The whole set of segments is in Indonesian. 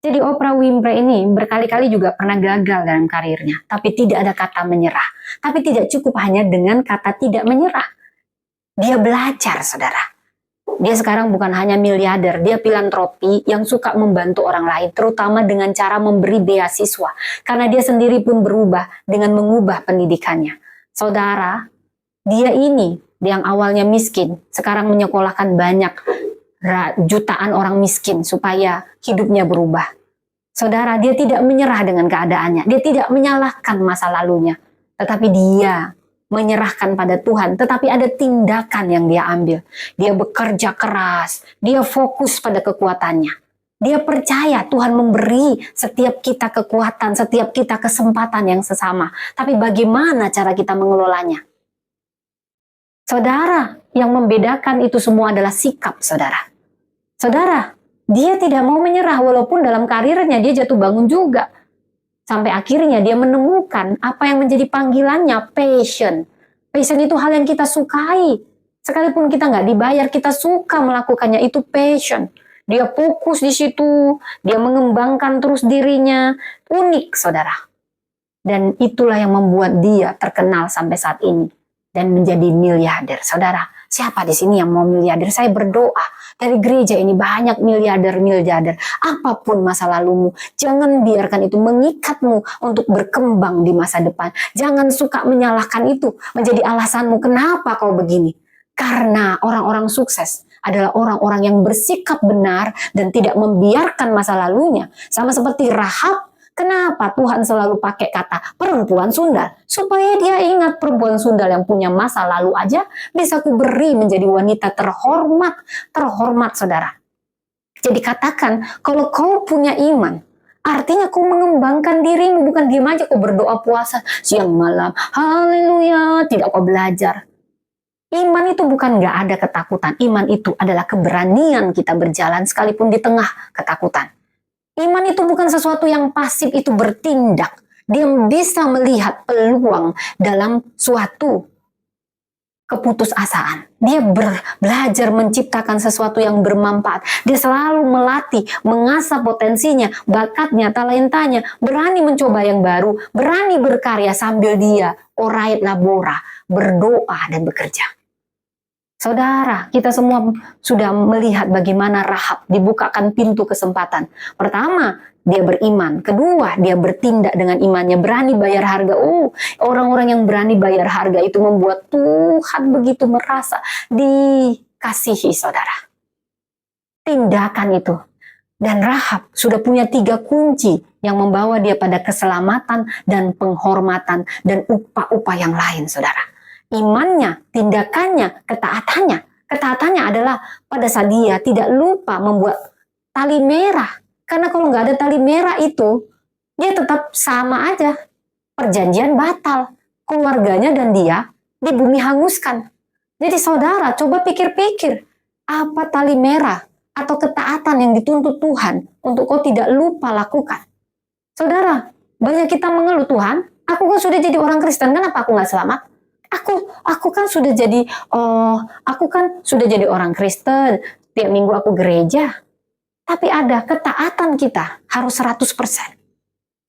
Jadi Oprah Winfrey ini berkali-kali juga pernah gagal dalam karirnya, tapi tidak ada kata menyerah. Tapi tidak cukup hanya dengan kata tidak menyerah. Dia belajar, saudara. Dia sekarang bukan hanya miliarder, dia filantropi yang suka membantu orang lain, terutama dengan cara memberi beasiswa. Karena dia sendiri pun berubah dengan mengubah pendidikannya. Saudara, dia ini yang awalnya miskin, sekarang menyekolahkan banyak jutaan orang miskin supaya hidupnya berubah. Saudara, dia tidak menyerah dengan keadaannya. Dia tidak menyalahkan masa lalunya. Tetapi dia menyerahkan pada Tuhan. Tetapi ada tindakan yang dia ambil. Dia bekerja keras. Dia fokus pada kekuatannya. Dia percaya Tuhan memberi setiap kita kekuatan, setiap kita kesempatan yang sesama. Tapi bagaimana cara kita mengelolanya? Saudara, yang membedakan itu semua adalah sikap saudara. Saudara, dia tidak mau menyerah walaupun dalam karirnya dia jatuh bangun juga. Sampai akhirnya dia menemukan apa yang menjadi panggilannya, passion. Passion itu hal yang kita sukai. Sekalipun kita nggak dibayar, kita suka melakukannya, itu passion. Dia fokus di situ, dia mengembangkan terus dirinya. Unik, saudara. Dan itulah yang membuat dia terkenal sampai saat ini. Dan menjadi miliarder, saudara. Siapa di sini yang mau miliarder? Saya berdoa dari gereja ini banyak miliarder. Apapun masa lalumu, jangan biarkan itu mengikatmu untuk berkembang di masa depan. Jangan suka menyalahkan itu menjadi alasanmu kenapa kau begini. Karena orang-orang sukses adalah orang-orang yang bersikap benar dan tidak membiarkan masa lalunya. Sama seperti Rahab. Kenapa Tuhan selalu pakai kata perempuan sundal? Supaya dia ingat perempuan sundal yang punya masa lalu aja bisa ku beri menjadi wanita terhormat. Terhormat, saudara. Jadi katakan, kalau kau punya iman, artinya kau mengembangkan dirimu, bukan diam aja kau berdoa puasa siang malam. Haleluya, tidak kau belajar. Iman itu bukan gak ada ketakutan. Iman itu adalah keberanian kita berjalan sekalipun di tengah ketakutan. Iman itu bukan sesuatu yang pasif, itu bertindak. Dia bisa melihat peluang dalam suatu keputusasaan. Dia belajar menciptakan sesuatu yang bermanfaat. Dia selalu melatih, mengasah potensinya, bakatnya, talentanya, berani mencoba yang baru, berani berkarya sambil dia orait labora, berdoa dan bekerja. Saudara, kita semua sudah melihat bagaimana Rahab dibukakan pintu kesempatan. Pertama, dia beriman. Kedua, dia bertindak dengan imannya, berani bayar harga. Orang-orang yang berani bayar harga itu membuat Tuhan begitu merasa dikasihi, saudara. Tindakan itu. Dan Rahab sudah punya 3 kunci yang membawa dia pada keselamatan dan penghormatan dan upah-upah yang lain, saudara. Imannya, tindakannya, ketaatannya. Ketaatannya adalah pada saat dia tidak lupa membuat tali merah. Karena kalau nggak ada tali merah itu, dia tetap sama aja. Perjanjian batal. Keluarganya dan dia di bumi hanguskan. Jadi saudara, coba pikir-pikir. Apa tali merah atau ketaatan yang dituntut Tuhan untuk kau tidak lupa lakukan? Saudara, banyak kita mengeluh, Tuhan, aku kan sudah jadi orang Kristen, kenapa aku nggak selamat? Aku kan sudah jadi orang Kristen, tiap minggu aku gereja. Tapi ada ketaatan kita harus 100%.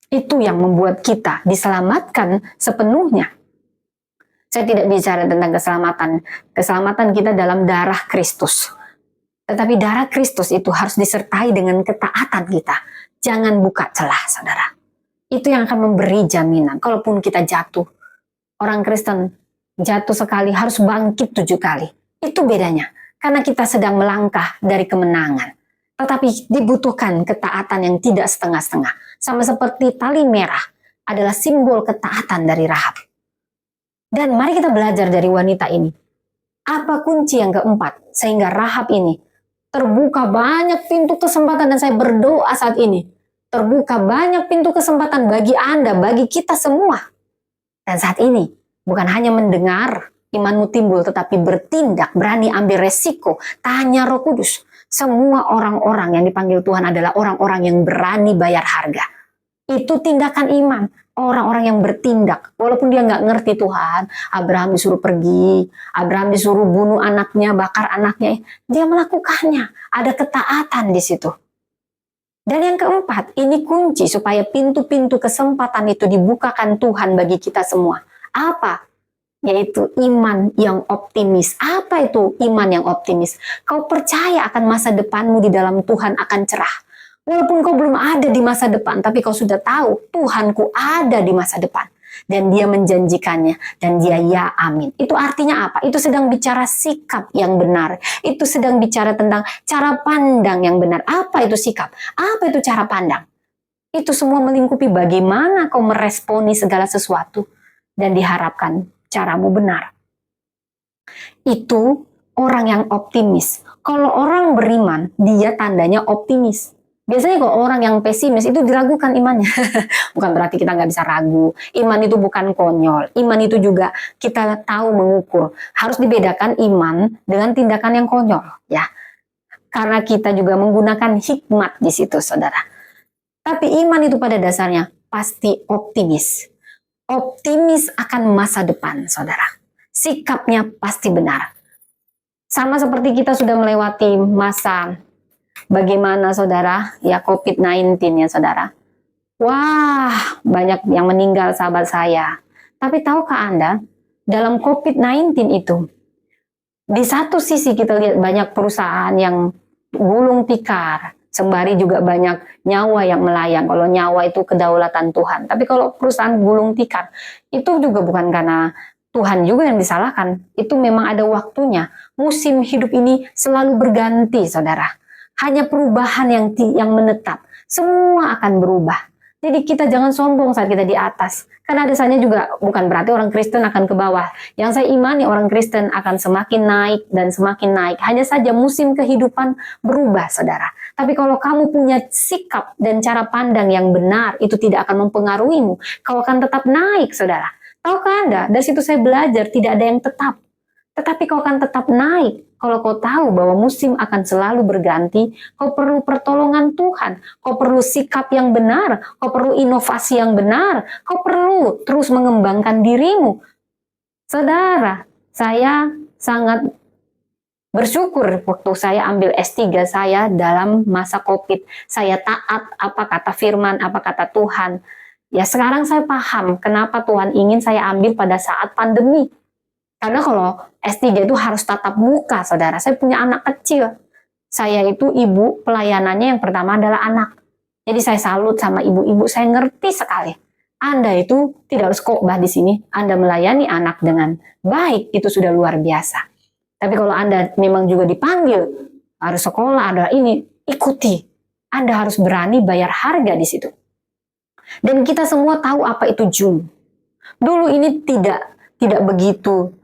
Itu yang membuat kita diselamatkan sepenuhnya. Saya tidak bicara tentang keselamatan kita dalam darah Kristus. Tetapi darah Kristus itu harus disertai dengan ketaatan kita. Jangan buka celah, saudara. Itu yang akan memberi jaminan. Kalaupun kita jatuh, orang Kristen jatuh sekali harus bangkit 7 kali. Itu bedanya. Karena kita sedang melangkah dari kemenangan. Tetapi dibutuhkan ketaatan yang tidak setengah-setengah. Sama seperti tali merah adalah simbol ketaatan dari Rahab. Dan mari kita belajar dari wanita ini. Apa kunci yang keempat? Sehingga Rahab ini terbuka banyak pintu kesempatan, dan saya berdoa saat ini. Terbuka banyak pintu kesempatan bagi Anda, bagi kita semua. Dan saat ini, bukan hanya mendengar imanmu timbul, tetapi bertindak, berani ambil resiko. Tanya Roh Kudus. Semua orang-orang yang dipanggil Tuhan adalah orang-orang yang berani bayar harga. Itu tindakan iman. Orang-orang yang bertindak. Walaupun dia nggak ngerti Tuhan. Abraham disuruh pergi. Abraham disuruh bunuh anaknya, bakar anaknya. Dia melakukannya. Ada ketaatan di situ. Dan yang keempat, ini kunci supaya pintu-pintu kesempatan itu dibukakan Tuhan bagi kita semua. Apa? Yaitu iman yang optimis. Apa itu iman yang optimis? Kau percaya akan masa depanmu di dalam Tuhan akan cerah. Walaupun kau belum ada di masa depan, tapi kau sudah tahu Tuhanku ada di masa depan. Dan dia menjanjikannya, dan dia ya amin. Itu artinya apa? Itu sedang bicara sikap yang benar. Itu sedang bicara tentang cara pandang yang benar. Apa itu sikap? Apa itu cara pandang? Itu semua melingkupi bagaimana kau meresponi segala sesuatu. Dan diharapkan caramu benar. Itu orang yang optimis. Kalau orang beriman, dia tandanya optimis. Biasanya kalau orang yang pesimis itu diragukan imannya. Bukan berarti kita nggak bisa ragu. Iman itu bukan konyol. Iman itu juga kita tahu mengukur. Harus dibedakan iman dengan tindakan yang konyol, ya. Karena kita juga menggunakan hikmat di situ, saudara. Tapi iman itu pada dasarnya pasti optimis. Optimis akan masa depan, saudara. Sikapnya pasti benar. Sama seperti kita sudah melewati masa bagaimana, saudara, ya COVID-19 ya, saudara. Wah, banyak yang meninggal sahabat saya. Tapi tahukah Anda, dalam COVID-19 itu, di satu sisi kita lihat banyak perusahaan yang gulung tikar, sembari juga banyak nyawa yang melayang. Kalau nyawa itu kedaulatan Tuhan. Tapi kalau perusahaan gulung tikar, itu juga bukan karena Tuhan juga yang disalahkan. Itu memang ada waktunya. Musim hidup ini selalu berganti, saudara. Hanya perubahan yang menetap. Semua akan berubah. Jadi kita jangan sombong saat kita di atas. Karena dasarnya juga bukan berarti orang Kristen akan ke bawah. Yang saya imani orang Kristen akan semakin naik dan semakin naik. Hanya saja musim kehidupan berubah, saudara. Tapi kalau kamu punya sikap dan cara pandang yang benar, itu tidak akan mempengaruhimu. Kau akan tetap naik, saudara. Tahukah Anda, dari situ saya belajar tidak ada yang tetap. Tetapi kau akan tetap naik. Kalau kau tahu bahwa musim akan selalu berganti, kau perlu pertolongan Tuhan. Kau perlu sikap yang benar. Kau perlu inovasi yang benar. Kau perlu terus mengembangkan dirimu. Saudara, saya sangat bersyukur waktu saya ambil S3 saya dalam masa COVID. Saya taat apa kata firman, apa kata Tuhan. Ya sekarang saya paham kenapa Tuhan ingin saya ambil pada saat pandemi. Karena kalau S3 itu harus tatap muka, saudara. Saya punya anak kecil. Saya itu ibu, pelayanannya yang pertama adalah anak. Jadi saya salut sama ibu-ibu, saya ngerti sekali. Anda itu tidak harus khotbah di sini. Anda melayani anak dengan baik, itu sudah luar biasa. Tapi kalau Anda memang juga dipanggil, harus sekolah, ada ini, ikuti. Anda harus berani bayar harga di situ. Dan kita semua tahu apa itu Zoom. Dulu ini tidak begitu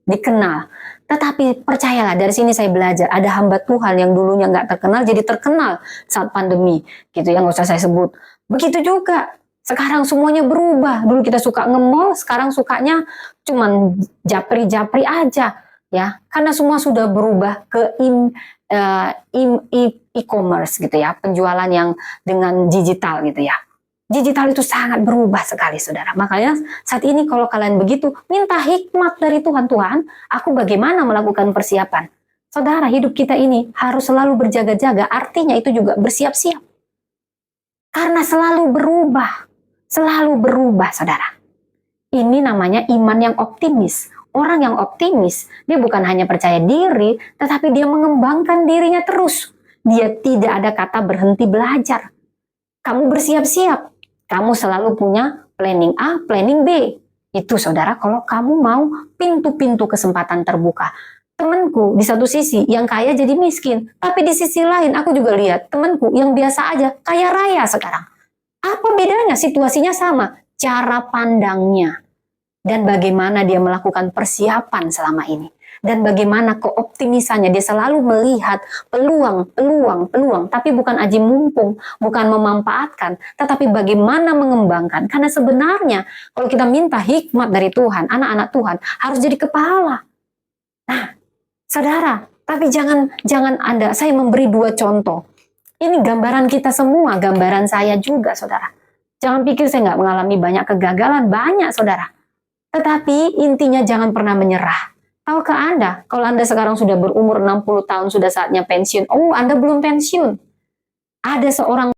dikenal. Tetapi percayalah, dari sini saya belajar. Ada hamba Tuhan yang dulunya nggak terkenal, jadi terkenal saat pandemi. Gitu ya, nggak usah saya sebut. Begitu juga. Sekarang semuanya berubah. Dulu kita suka nge-mall, sekarang sukanya cuman japri-japri aja. Ya, karena semua sudah berubah ke e-commerce gitu ya, penjualan yang dengan digital gitu ya. Digital itu sangat berubah sekali, saudara. Makanya saat ini kalau kalian begitu, minta hikmat dari Tuhan. Tuhan, aku bagaimana melakukan persiapan? Saudara, hidup kita ini harus selalu berjaga-jaga. Artinya itu juga bersiap-siap. Karena selalu berubah, saudara. Ini namanya iman yang optimis. Orang yang optimis, dia bukan hanya percaya diri, tetapi dia mengembangkan dirinya terus. Dia tidak ada kata berhenti belajar. Kamu bersiap-siap. Kamu selalu punya planning A, planning B. Itu saudara kalau kamu mau pintu-pintu kesempatan terbuka. Temanku di satu sisi yang kaya jadi miskin. Tapi di sisi lain aku juga lihat temanku yang biasa aja kaya raya sekarang. Apa bedanya? Situasinya sama. Cara pandangnya. Dan bagaimana dia melakukan persiapan selama ini. Dan bagaimana keoptimisannya, dia selalu melihat peluang, tapi bukan aji mumpung, bukan memanfaatkan, tetapi bagaimana mengembangkan. Karena sebenarnya kalau kita minta hikmat dari Tuhan, anak-anak Tuhan harus jadi kepala. Nah, saudara, tapi jangan Anda, saya memberi 2 contoh. Ini gambaran kita semua, gambaran saya juga, saudara. Jangan pikir saya nggak mengalami banyak kegagalan, banyak, saudara. Tetapi intinya jangan pernah menyerah. Tahukah Anda, kalau Anda sekarang sudah berumur 60 tahun, sudah saatnya pensiun. Oh, Anda belum pensiun. ada seorang